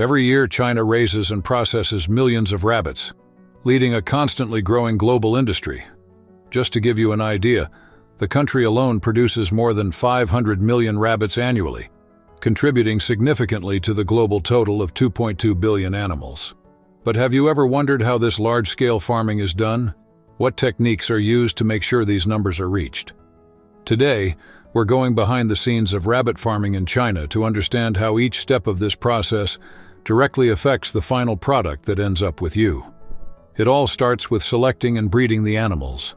Every year, China raises and processes millions of rabbits, leading a constantly growing global industry. Just to give you an idea, the country alone produces more than 500 million rabbits annually, contributing significantly to the global total of 2.2 billion animals. But have you ever wondered how this large-scale farming is done? What techniques are used to make sure these numbers are reached? Today, we're going behind the scenes of rabbit farming in China to understand how each step of this process directly affects the final product that ends up with you. It all starts with selecting and breeding the animals.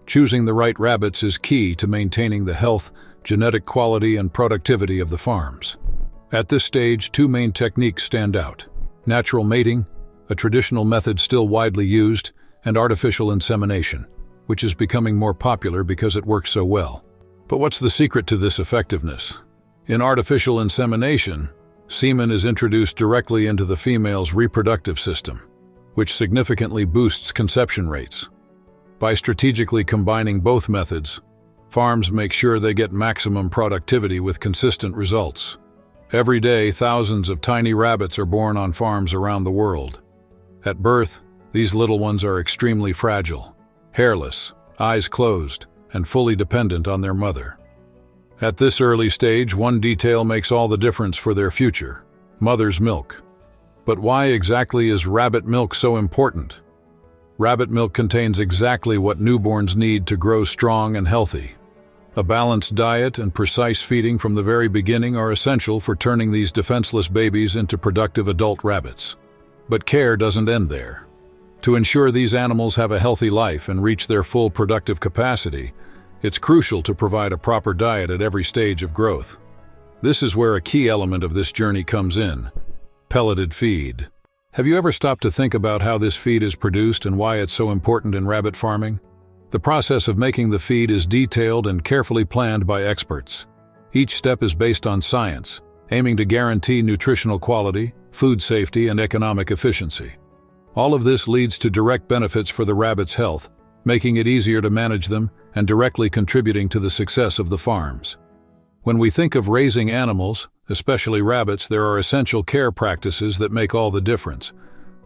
Choosing the right rabbits is key to maintaining the health, genetic quality, and productivity of the farms. At this stage, two main techniques stand out: natural mating, a traditional method still widely used, and artificial insemination, which is becoming more popular because it works so well. But what's the secret to this effectiveness? In artificial insemination, semen is introduced directly into the female's reproductive system, which significantly boosts conception rates. By strategically combining both methods, farms make sure they get maximum productivity with consistent results. Every day, thousands of tiny rabbits are born on farms around the world. At birth, these little ones are extremely fragile, hairless, eyes closed, and fully dependent on their mother. At this early stage, one detail makes all the difference for their future: mother's milk. But why exactly is rabbit milk so important? Rabbit milk contains exactly what newborns need to grow strong and healthy. A balanced diet and precise feeding from the very beginning are essential for turning these defenseless babies into productive adult rabbits. But care doesn't end there. To ensure these animals have a healthy life and reach their full productive capacity, it's crucial to provide a proper diet at every stage of growth. This is where a key element of this journey comes in: pelleted feed. Have you ever stopped to think about how this feed is produced and why it's so important in rabbit farming? The process of making the feed is detailed and carefully planned by experts. Each step is based on science, aiming to guarantee nutritional quality, food safety, and economic efficiency. All of this leads to direct benefits for the rabbits' health, making it easier to manage them and directly contributing to the success of the farms. When we think of raising animals, especially rabbits, there are essential care practices that make all the difference.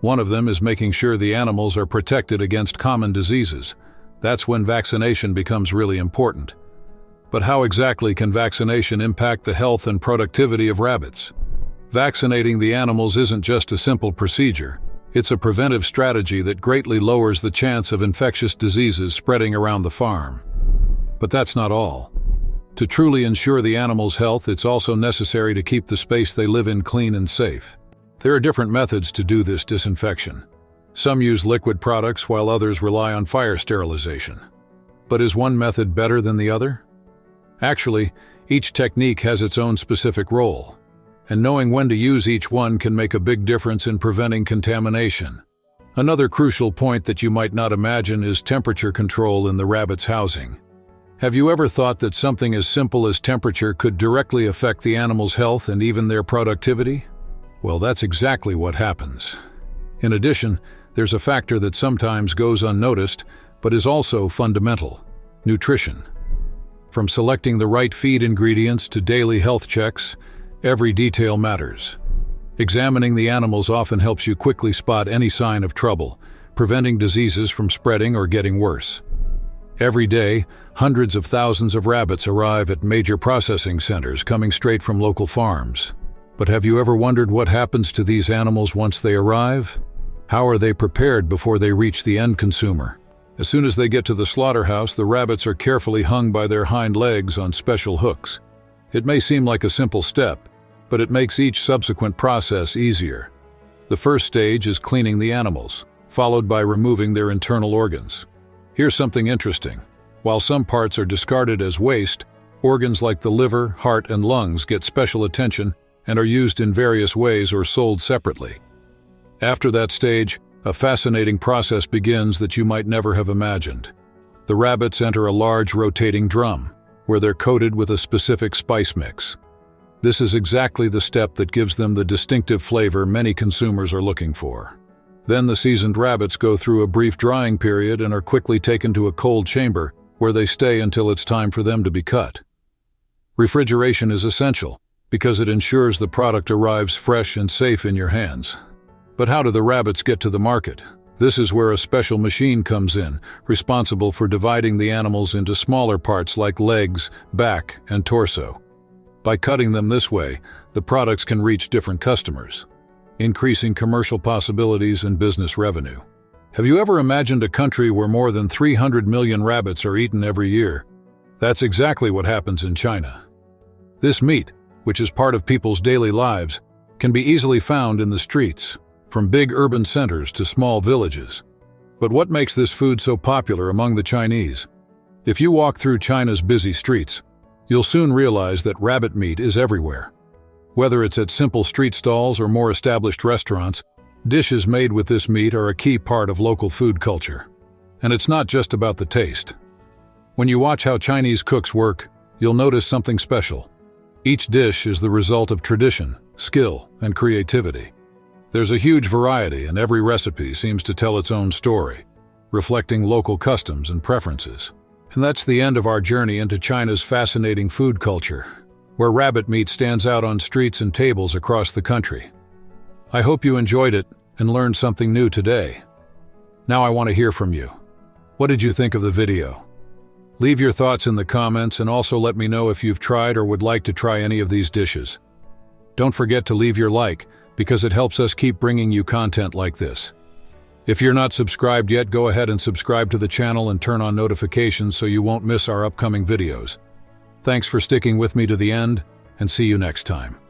One of them is making sure the animals are protected against common diseases. That's when vaccination becomes really important. But how exactly can vaccination impact the health and productivity of rabbits? Vaccinating the animals isn't just a simple procedure. It's a preventive strategy that greatly lowers the chance of infectious diseases spreading around the farm. But that's not all. To truly ensure the animals' health, it's also necessary to keep the space they live in clean and safe. There are different methods to do this disinfection. Some use liquid products while others rely on fire sterilization. But is one method better than the other? Actually, each technique has its own specific role, and knowing when to use each one can make a big difference in preventing contamination. Another crucial point that you might not imagine is temperature control in the rabbit's housing. Have you ever thought that something as simple as temperature could directly affect the animal's health and even their productivity? Well, that's exactly what happens. In addition, there's a factor that sometimes goes unnoticed, but is also fundamental: nutrition. From selecting the right feed ingredients to daily health checks, every detail matters. Examining the animals often helps you quickly spot any sign of trouble, preventing diseases from spreading or getting worse. Every day, hundreds of thousands of rabbits arrive at major processing centers coming straight from local farms. But have you ever wondered what happens to these animals once they arrive? How are they prepared before they reach the end consumer? As soon as they get to the slaughterhouse, the rabbits are carefully hung by their hind legs on special hooks. It may seem like a simple step, but it makes each subsequent process easier. The first stage is cleaning the animals, followed by removing their internal organs. Here's something interesting. While some parts are discarded as waste, organs like the liver, heart, and lungs get special attention and are used in various ways or sold separately. After that stage, a fascinating process begins that you might never have imagined. The rabbits enter a large rotating drum, where they're coated with a specific spice mix. This is exactly the step that gives them the distinctive flavor many consumers are looking for. Then the seasoned rabbits go through a brief drying period and are quickly taken to a cold chamber, where they stay until it's time for them to be cut. Refrigeration is essential, because it ensures the product arrives fresh and safe in your hands. But how do the rabbits get to the market? This is where a special machine comes in, responsible for dividing the animals into smaller parts like legs, back, and torso. By cutting them this way, the products can reach different customers, increasing commercial possibilities and business revenue. Have you ever imagined a country where more than 300 million rabbits are eaten every year? That's exactly what happens in China. This meat, which is part of people's daily lives, can be easily found in the streets, from big urban centers to small villages. But what makes this food so popular among the Chinese? If you walk through China's busy streets, you'll soon realize that rabbit meat is everywhere. Whether it's at simple street stalls or more established restaurants, dishes made with this meat are a key part of local food culture. And it's not just about the taste. When you watch how Chinese cooks work, you'll notice something special. Each dish is the result of tradition, skill, and creativity. There's a huge variety, and every recipe seems to tell its own story, reflecting local customs and preferences. And that's the end of our journey into China's fascinating food culture, where rabbit meat stands out on streets and tables across the country. I hope you enjoyed it and learned something new today. Now I want to hear from you. What did you think of the video? Leave your thoughts in the comments and also let me know if you've tried or would like to try any of these dishes. Don't forget to leave your like, because it helps us keep bringing you content like this. If you're not subscribed yet, go ahead and subscribe to the channel and turn on notifications so you won't miss our upcoming videos. Thanks for sticking with me to the end, and see you next time.